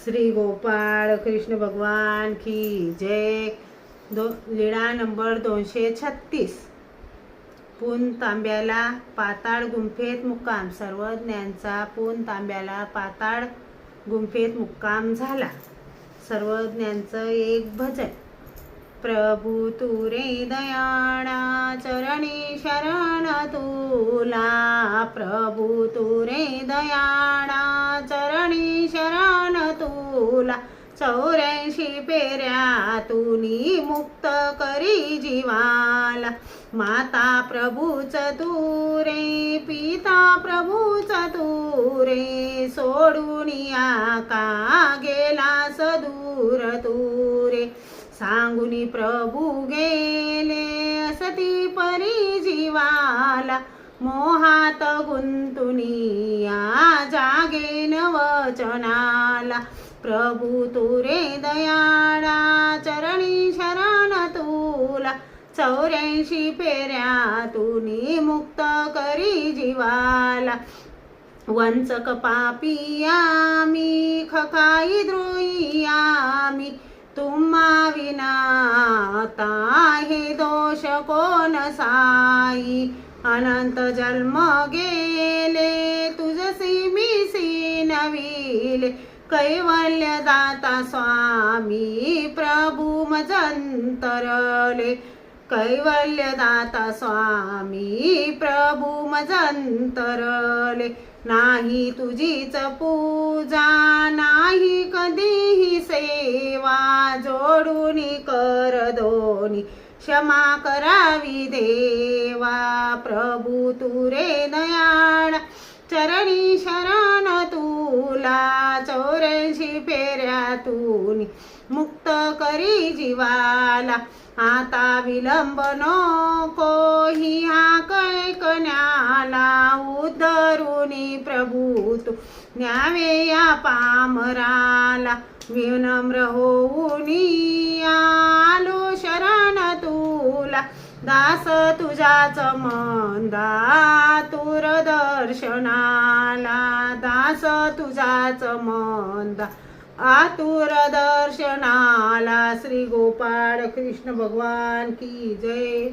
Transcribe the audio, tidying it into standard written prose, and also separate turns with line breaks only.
श्री गोपाळ कृष्ण भगवान की जय। लीळा नंबर 236। पून तांब्याला पाताळ गुंफेत मुक्काम। सर्वज्ञांचा पून तांब्याला पाताळ गुंफेत मुक्काम झाला। सर्वज्ञांचं एक भजन। प्रभू तू रे दयाळा चरणी शरण तुला। प्रभू तू रे दयाळा चरणी शरण तुला। 84 पेऱ्यातूनी मुक्त करी जीवाला। माता प्रभूच तू रे पिता प्रभूच तू रे। सोडून का गेला सदूर तू रे। सांगुनी प्रभू गेले असती परी जीवाला। मोहात गुंतुनी या जागेन वचनाला। प्रभू तू रे दयाळा चरणी शरण तुला। 84 पेऱ्यातूनी मुक्त करी जीवाला। वंचक पापी आम्ही खकाई द्रोही आम्ही। तुम्हा विना हे दोष कोण साई। अनंत जन्म गेले तुझसी मिसी नविले। कैवल्य दाता स्वामी प्रभू मजंतरले। कैवल्य दाता स्वामी प्रभू मजंतरले। नाही तुझीच पूजा नाही कधीही सेवा। जोडून कर दोन्ही क्षमा करावी देवा। प्रभू तू रे दयाळा चरणी शरण तुला। 84 पेऱ्यातून मुक्त करी जीवाला। आता विलंब नको ही हाक ऐकण्याला। उद्धरुनी प्रभू तू न्यावे या पामराला। विनम्र होऊनी आलो शरण तुला। दास तुझ्याच मंदा तुर दर्शनाला। दास तुझ्याच मंदा आतुर दर्शनाला। श्री गोपाळ कृष्ण भगवान की जय।